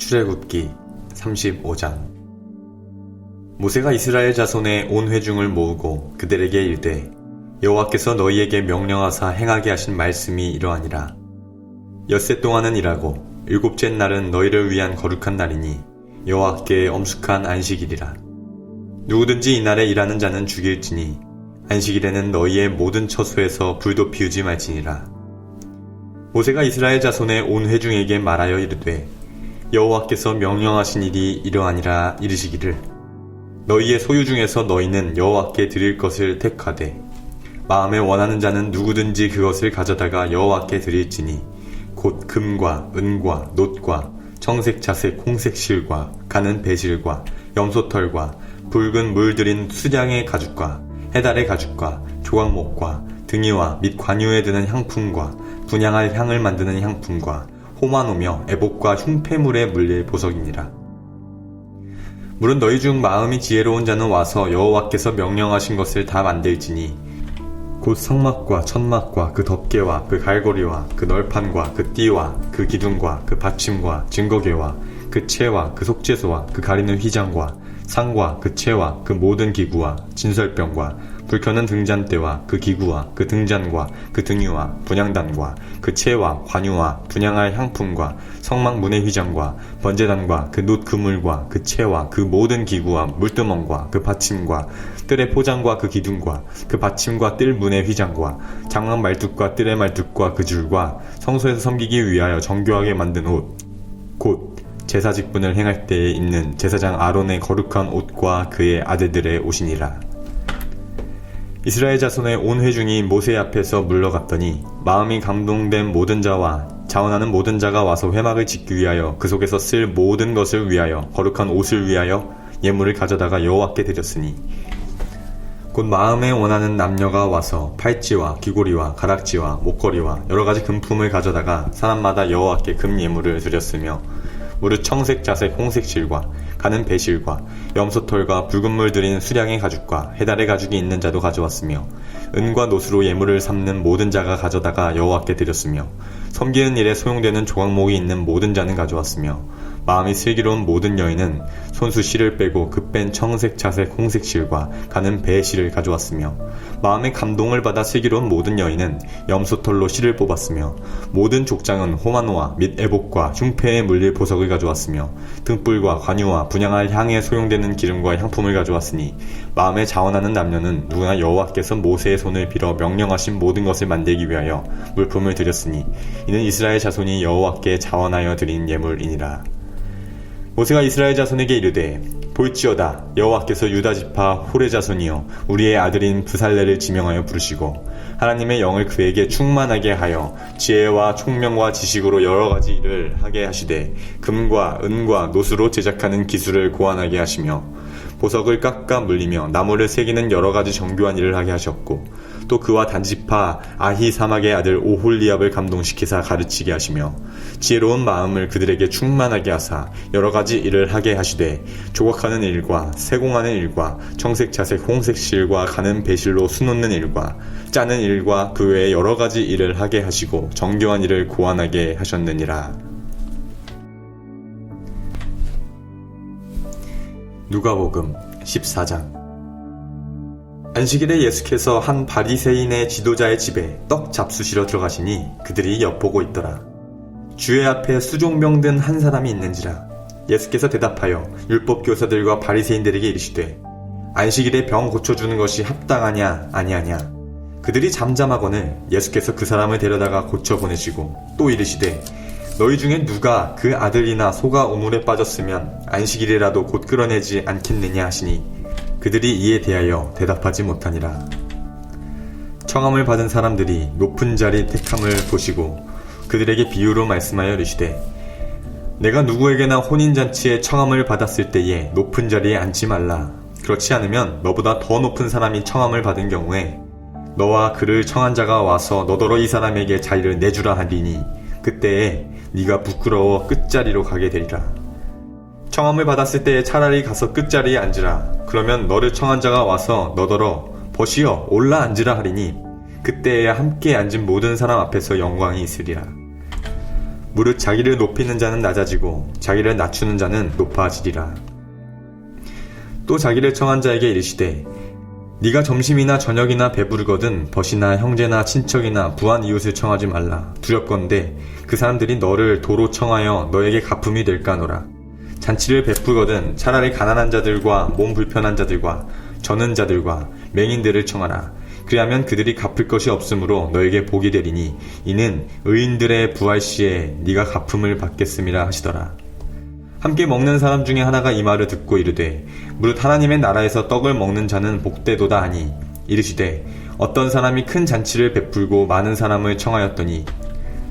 출애굽기 35장. 모세가 이스라엘 자손의 온 회중을 모으고 그들에게 이르되 여호와께서 너희에게 명령하사 행하게 하신 말씀이 이러하니라. 엿새 동안은 일하고 일곱째 날은 너희를 위한 거룩한 날이니 여호와께 엄숙한 안식일이라. 누구든지 이날에 일하는 자는 죽일지니 안식일에는 너희의 모든 처소에서 불도 피우지 말지니라. 모세가 이스라엘 자손의 온 회중에게 말하여 이르되 여호와께서 명령하신 일이 이러하니라. 이르시기를 너희의 소유 중에서 너희는 여호와께 드릴 것을 택하되 마음에 원하는 자는 누구든지 그것을 가져다가 여호와께 드릴지니 곧 금과 은과 놋과 청색 자색 홍색 실과 가는 배실과 염소털과 붉은 물 들인 수량의 가죽과 해달의 가죽과 조각목과 등이와 및 관유에 드는 향품과 분향할 향을 만드는 향품과 호마노며 애복과 흉폐물에 물릴 보석이니라. 물은 너희 중 마음이 지혜로운 자는 와서 여호와께서 명령하신 것을 다 만들지니 곧 성막과 천막과 그 덮개와 그 갈고리와 그 널판과 그 띠와 그 기둥과 그 받침과 증거궤와 그 채와 그 속죄소와 그 가리는 휘장과 상과 그 채와 그 모든 기구와 진설병과 불 켜는 등잔대와 그 기구와 그 등잔과 그 등유와 분향단과 그 채와 관유와 분향할 향품과 성막 문의 휘장과 번제단과 그 놋 그물과 그 채와 그 모든 기구와 물두멍과 그 받침과 뜰의 포장과 그 기둥과 그 받침과 뜰 문의 휘장과 장막 말뚝과 뜰의 말뚝과 그 줄과 성소에서 섬기기 위하여 정교하게 만든 옷 곧 제사 직분을 행할 때에 입는 제사장 아론의 거룩한 옷과 그의 아들들의 옷이니라. 이스라엘 자손의 온 회중이 모세 앞에서 물러갔더니 마음이 감동된 모든 자와 자원하는 모든 자가 와서 회막을 짓기 위하여 그 속에서 쓸 모든 것을 위하여 거룩한 옷을 위하여 예물을 가져다가 여호와께 드렸으니 곧 마음에 원하는 남녀가 와서 팔찌와 귀고리와 가락지와 목걸이와 여러가지 금품을 가져다가 사람마다 여호와께 금 예물을 드렸으며 무릇 청색 자색 홍색 실과 가는 배실과 염소털과 붉은 물 들인 수량의 가죽과 해달의 가죽이 있는 자도 가져왔으며 은과 놋으로 예물을 삼는 모든 자가 가져다가 여호와께 드렸으며 섬기는 일에 소용되는 조각목이 있는 모든 자는 가져왔으며 마음이 슬기로운 모든 여인은 손수 실을 빼고 그 뺀 청색 자색 홍색 실과 가는 배 실을 가져왔으며 마음의 감동을 받아 슬기로운 모든 여인은 염소털로 실을 뽑았으며 모든 족장은 호마노와 및 애복과 흉패에 물릴 보석을 가져왔으며 등불과 관유와 분향할 향에 소용되는 기름과 향품을 가져왔으니 마음에 자원하는 남녀는 누구나 여호와께서 모세의 손을 빌어 명령하신 모든 것을 만들기 위하여 물품을 드렸으니 이는 이스라엘 자손이 여호와께 자원하여 드린 예물이니라. 모세가 이스라엘 자손에게 이르되 볼지어다 여호와께서 유다 지파 홀의 자손이여 우리의 아들인 브살레를 지명하여 부르시고 하나님의 영을 그에게 충만하게 하여 지혜와 총명과 지식으로 여러가지 일을 하게 하시되 금과 은과 놋으로 제작하는 기술을 고안하게 하시며 보석을 깎아 물리며 나무를 새기는 여러가지 정교한 일을 하게 하셨고 또 그와 단지파 아히사막의 아들 오홀리압을 감동시키사 가르치게 하시며 지혜로운 마음을 그들에게 충만하게 하사 여러가지 일을 하게 하시되 조각하는 일과 세공하는 일과 청색 자색 홍색 실과 가는 배실로 수놓는 일과 짜는 일과 그 외에 여러가지 일을 하게 하시고 정교한 일을 고안하게 하셨느니라. 누가복음 14장. 안식일에 예수께서 한 바리새인의 지도자의 집에 떡 잡수시러 들어가시니 그들이 엿보고 있더라. 주의 앞에 수종병 든 한 사람이 있는지라. 예수께서 대답하여 율법 교사들과 바리새인들에게 이르시되 안식일에 병 고쳐주는 것이 합당하냐 아니하냐. 그들이 잠잠하거늘 예수께서 그 사람을 데려다가 고쳐 보내시고 또 이르시되 너희 중에 누가 그 아들이나 소가 우물에 빠졌으면 안식일이라도 곧 끌어내지 않겠느냐 하시니 그들이 이에 대하여 대답하지 못하니라. 청함을 받은 사람들이 높은 자리 택함을 보시고 그들에게 비유로 말씀하여 이르시되 내가 누구에게나 혼인잔치에 청함을 받았을 때에 높은 자리에 앉지 말라. 그렇지 않으면 너보다 더 높은 사람이 청함을 받은 경우에 너와 그를 청한 자가 와서 너더러 이 사람에게 자리를 내주라 하리니 그때에 네가 부끄러워 끝자리로 가게 되리라. 청함을 받았을 때에 차라리 가서 끝자리에 앉으라. 그러면 너를 청한 자가 와서 너더러 벗이여 올라 앉으라 하리니 그때에야 함께 앉은 모든 사람 앞에서 영광이 있으리라. 무릇 자기를 높이는 자는 낮아지고 자기를 낮추는 자는 높아지리라. 또 자기를 청한 자에게 이르시되 네가 점심이나 저녁이나 배부르거든 벗이나 형제나 친척이나 부한 이웃을 청하지 말라. 두렵건대 그 사람들이 너를 도로 청하여 너에게 가품이 될까노라. 잔치를 베푸거든 차라리 가난한 자들과 몸 불편한 자들과 저는 자들과 맹인들을 청하라. 그리하면 그들이 갚을 것이 없으므로 너에게 복이 되리니 이는 의인들의 부활 시에 네가 가품을 받겠음이라 하시더라. 함께 먹는 사람 중에 하나가 이 말을 듣고 이르되 무릇 하나님의 나라에서 떡을 먹는 자는 복되도다 하니 이르시되 어떤 사람이 큰 잔치를 베풀고 많은 사람을 청하였더니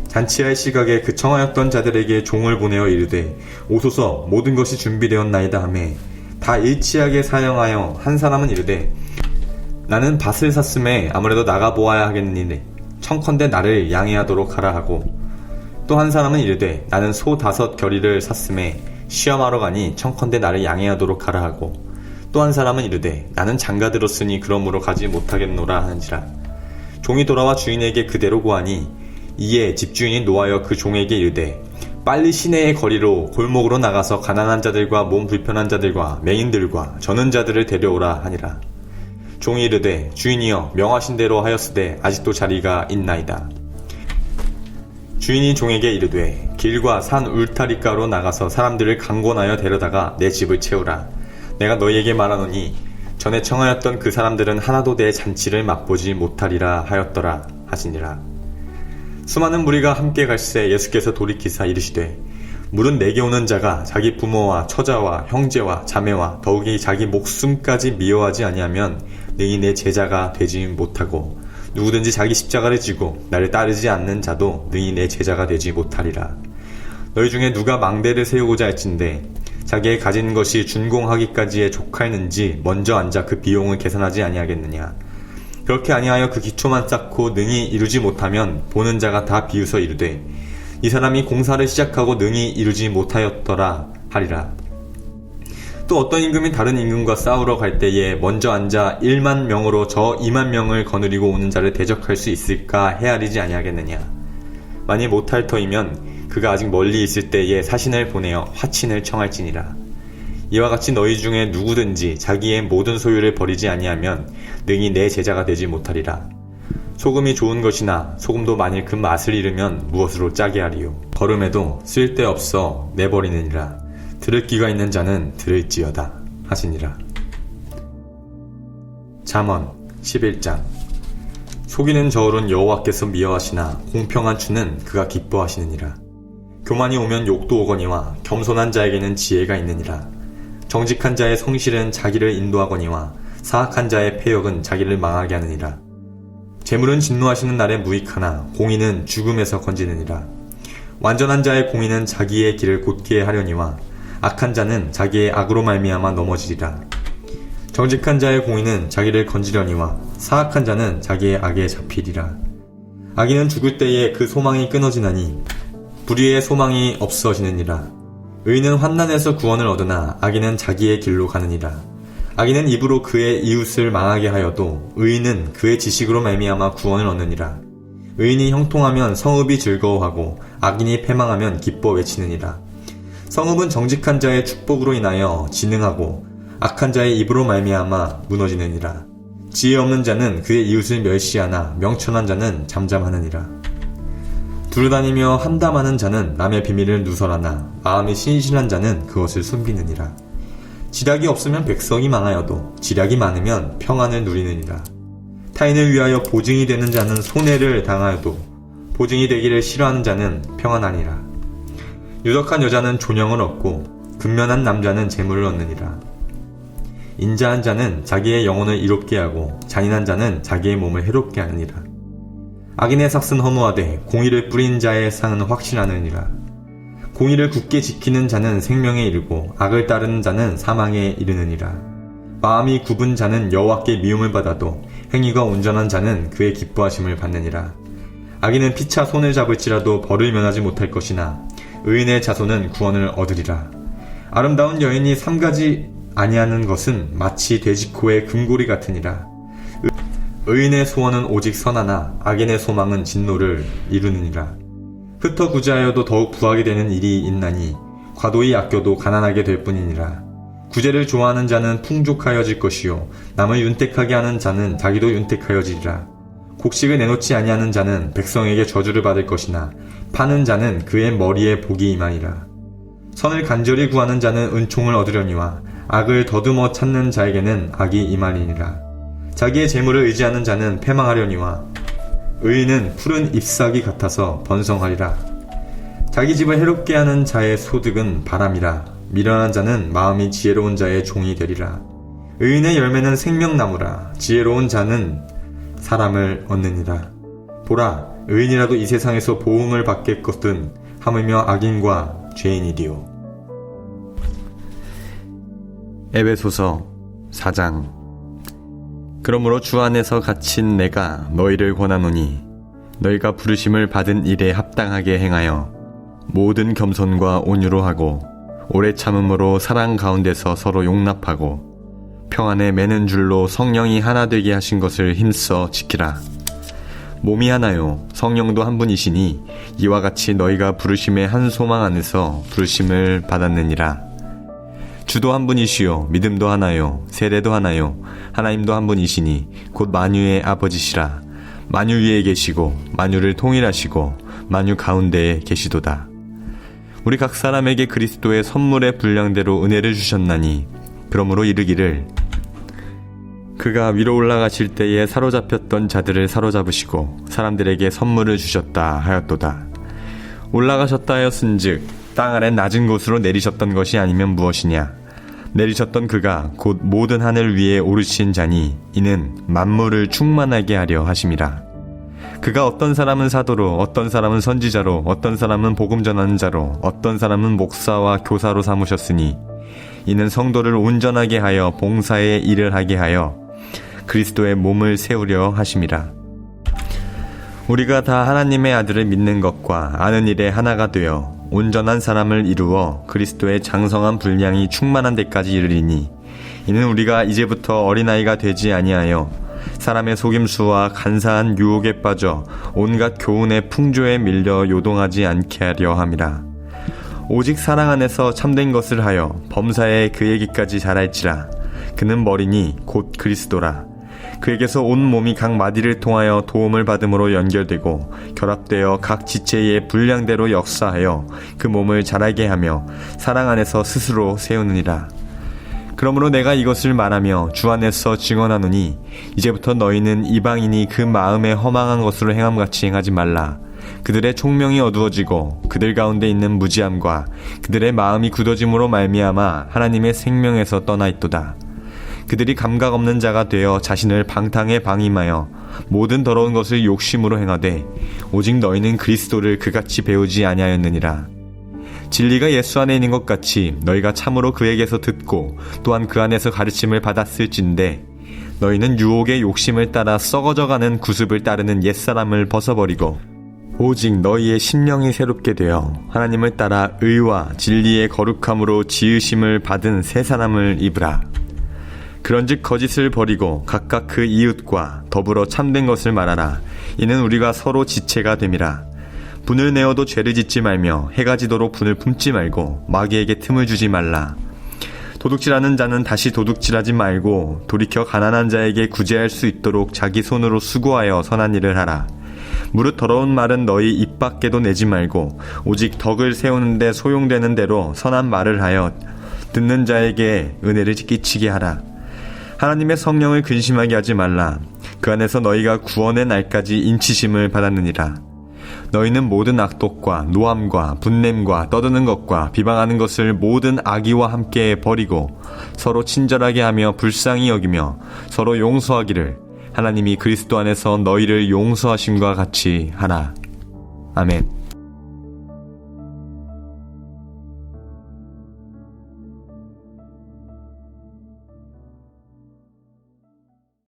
잔치할 시각에 그 청하였던 자들에게 종을 보내어 이르되 오소서 모든 것이 준비되었나이다 하매 다 일치하게 사용하여 한 사람은 이르되 나는 밭을 샀음에 아무래도 나가보아야 하겠느니 청컨대 나를 양해하도록 하라 하고 또 한 사람은 이르되 나는 소 5 겨리를 샀음에 시험하러 가니 청컨대 나를 양해하도록 하라 하고 또 한 사람은 이르되 나는 장가 들었으니 그러므로 가지 못하겠노라 하는지라. 종이 돌아와 주인에게 그대로 고하니 이에 집주인이 노하여 그 종에게 이르되 빨리 시내의 거리로 골목으로 나가서 가난한 자들과 몸 불편한 자들과 맹인들과 저는 자들을 데려오라 하니라. 종이 이르되 주인이여 명하신 대로 하였으되 아직도 자리가 있나이다. 주인이 종에게 이르되 길과 산 울타리가로 나가서 사람들을 강권하여 데려다가 내 집을 채우라. 내가 너희에게 말하노니 전에 청하였던 그 사람들은 하나도 내 잔치를 맛보지 못하리라 하였더라 하시니라. 수많은 무리가 함께 갈새 예수께서 돌이키사 이르시되 물은 내게 오는 자가 자기 부모와 처자와 형제와 자매와 더욱이 자기 목숨까지 미워하지 아니하면 능히 내 제자가 되지 못하고 누구든지 자기 십자가를 지고 나를 따르지 않는 자도 능히 내 제자가 되지 못하리라. 너희 중에 누가 망대를 세우고자 할진대 자기의 가진 것이 준공하기까지에 족하였는지 먼저 앉아 그 비용을 계산하지 아니하겠느냐. 그렇게 아니하여 그 기초만 쌓고 능히 이루지 못하면 보는 자가 다 비웃어 이르되 이 사람이 공사를 시작하고 능히 이루지 못하였더라 하리라. 또 어떤 임금이 다른 임금과 싸우러 갈 때에 먼저 앉아 1만 명으로 저 2만 명을 거느리고 오는 자를 대적할 수 있을까 헤아리지 아니하겠느냐. 만일 못할 터이면 그가 아직 멀리 있을 때에 사신을 보내어 화친을 청할지니라. 이와 같이 너희 중에 누구든지 자기의 모든 소유를 버리지 아니하면 능히 내 제자가 되지 못하리라. 소금이 좋은 것이나 소금도 만일 그 맛을 잃으면 무엇으로 짜게 하리요. 거름에도 쓸데없어 내버리느니라. 들을 귀가 있는 자는 들을지어다 하시니라. 잠언 11장. 속이는 저울은 여호와께서 미워하시나 공평한 추는 그가 기뻐하시느니라. 교만이 오면 욕도 오거니와 겸손한 자에게는 지혜가 있느니라. 정직한 자의 성실은 자기를 인도하거니와 사악한 자의 패역은 자기를 망하게 하느니라. 재물은 진노하시는 날에 무익하나 공의는 죽음에서 건지느니라. 완전한 자의 공의는 자기의 길을 곧게 하려니와 악한 자는 자기의 악으로 말미암아 넘어지리라. 정직한 자의 공의는 자기를 건지려니와 사악한 자는 자기의 악에 잡히리라. 악인은 죽을 때에 그 소망이 끊어지나니 불의의 소망이 없어지느니라. 의인은 환난에서 구원을 얻으나 악인은 자기의 길로 가느니라. 악인은 입으로 그의 이웃을 망하게 하여도 의인은 그의 지식으로 말미암아 구원을 얻느니라. 의인이 형통하면 성읍이 즐거워하고 악인이 패망하면 기뻐 외치느니라. 성읍은 정직한 자의 축복으로 인하여 진흥하고 악한 자의 입으로 말미암아 무너지느니라. 지혜 없는 자는 그의 이웃을 멸시하나 명철한 자는 잠잠하느니라. 두루다니며 함담하는 자는 남의 비밀을 누설하나 마음이 신실한 자는 그것을 숨기느니라. 지략이 없으면 백성이 망하여도 지략이 많으면 평안을 누리느니라. 타인을 위하여 보증이 되는 자는 손해를 당하여도 보증이 되기를 싫어하는 자는 평안하니라. 유덕한 여자는 존영을 얻고 근면한 남자는 재물을 얻느니라. 인자한 자는 자기의 영혼을 이롭게 하고 잔인한 자는 자기의 몸을 해롭게 하느니라. 악인의 삭은 허무하되 공의를 뿌린 자의 상은 확실하느니라. 공의를 굳게 지키는 자는 생명에 이르고 악을 따르는 자는 사망에 이르느니라. 마음이 굽은 자는 여호와께 미움을 받아도 행위가 온전한 자는 그의 기뻐하심을 받느니라. 악인은 피차 손을 잡을지라도 벌을 면하지 못할 것이나 의인의 자손은 구원을 얻으리라. 아름다운 여인이 삼가지 아니하는 것은 마치 돼지코의 금고리 같으니라. 의인의 소원은 오직 선하나 악인의 소망은 진노를 이루느니라. 흩어 구제하여도 더욱 부하게 되는 일이 있나니 과도히 아껴도 가난하게 될 뿐이니라. 구제를 좋아하는 자는 풍족하여질 것이요 남을 윤택하게 하는 자는 자기도 윤택하여지리라. 곡식을 내놓지 아니하는 자는 백성에게 저주를 받을 것이나 파는 자는 그의 머리에 복이 임하리라. 선을 간절히 구하는 자는 은총을 얻으려니와 악을 더듬어 찾는 자에게는 악이 임하리니라. 자기의 재물을 의지하는 자는 패망하려니와 의인은 푸른 잎사귀 같아서 번성하리라. 자기 집을 해롭게 하는 자의 소득은 바람이라. 미련한 자는 마음이 지혜로운 자의 종이 되리라. 의인의 열매는 생명나무라. 지혜로운 자는 사람을 얻느니라. 보라, 의인이라도 이 세상에서 보응을 받겠거든 하물며 악인과 죄인이리요. 에베소서 4장. 그러므로 주 안에서 갇힌 내가 너희를 권하노니 너희가 부르심을 받은 일에 합당하게 행하여 모든 겸손과 온유로 하고 오래 참음으로 사랑 가운데서 서로 용납하고 평안에 매는 줄로 성령이 하나 되게 하신 것을 힘써 지키라. 몸이 하나요 성령도 한 분이시니 이와 같이 너희가 부르심의 한 소망 안에서 부르심을 받았느니라. 주도 한 분이시요 믿음도 하나요 세례도 하나요 하나님도 한 분이시니 곧 만유의 아버지시라. 만유 위에 계시고 만유를 통일하시고 만유 가운데에 계시도다. 우리 각 사람에게 그리스도의 선물의 분량대로 은혜를 주셨나니 그러므로 이르기를 그가 위로 올라가실 때에 사로잡혔던 자들을 사로잡으시고 사람들에게 선물을 주셨다 하였도다. 올라가셨다 하였은즉 땅 아래 낮은 곳으로 내리셨던 것이 아니면 무엇이냐. 내리셨던 그가 곧 모든 하늘 위에 오르신 자니 이는 만물을 충만하게 하려 하심이라. 그가 어떤 사람은 사도로 어떤 사람은 선지자로 어떤 사람은 복음 전하는 자로 어떤 사람은 목사와 교사로 삼으셨으니 이는 성도를 온전하게 하여 봉사의 일을 하게 하여 그리스도의 몸을 세우려 하심이라. 우리가 다 하나님의 아들을 믿는 것과 아는 일에 하나가 되어 온전한 사람을 이루어 그리스도의 장성한 분량이 충만한 데까지 이르리니 이는 우리가 이제부터 어린아이가 되지 아니하여 사람의 속임수와 간사한 유혹에 빠져 온갖 교훈의 풍조에 밀려 요동하지 않게 하려 함이라. 오직 사랑 안에서 참된 것을 하여 범사에 그에게까지 자랄지라. 그는 머리니 곧 그리스도라. 그에게서 온 몸이 각 마디를 통하여 도움을 받음으로 연결되고 결합되어 각 지체의 분량대로 역사하여 그 몸을 자라게 하며 사랑 안에서 스스로 세우느니라. 그러므로 내가 이것을 말하며 주 안에서 증언하노니 이제부터 너희는 이방인이 그 마음에 허망한 것으로 행함같이 행하지 말라. 그들의 총명이 어두워지고 그들 가운데 있는 무지함과 그들의 마음이 굳어짐으로 말미암아 하나님의 생명에서 떠나 있도다. 그들이 감각 없는 자가 되어 자신을 방탕에 방임하여 모든 더러운 것을 욕심으로 행하되 오직 너희는 그리스도를 그같이 배우지 아니하였느니라. 진리가 예수 안에 있는 것 같이 너희가 참으로 그에게서 듣고 또한 그 안에서 가르침을 받았을진데 너희는 유혹의 욕심을 따라 썩어져가는 구습을 따르는 옛사람을 벗어버리고 오직 너희의 심령이 새롭게 되어 하나님을 따라 의와 진리의 거룩함으로 지으심을 받은 새 사람을 입으라. 그런즉 거짓을 버리고 각각 그 이웃과 더불어 참된 것을 말하라. 이는 우리가 서로 지체가 됨이라. 분을 내어도 죄를 짓지 말며 해가 지도록 분을 품지 말고 마귀에게 틈을 주지 말라. 도둑질하는 자는 다시 도둑질하지 말고 돌이켜 가난한 자에게 구제할 수 있도록 자기 손으로 수고하여 선한 일을 하라. 무릇 더러운 말은 너희 입 밖에도 내지 말고 오직 덕을 세우는데 소용되는 대로 선한 말을 하여 듣는 자에게 은혜를 끼치게 하라. 하나님의 성령을 근심하게 하지 말라. 그 안에서 너희가 구원의 날까지 인치심을 받았느니라. 너희는 모든 악독과 노함과 분냄과 떠드는 것과 비방하는 것을 모든 악의와 함께 버리고 서로 친절하게 하며 불쌍히 여기며 서로 용서하기를 하나님이 그리스도 안에서 너희를 용서하심과 같이 하라. 아멘.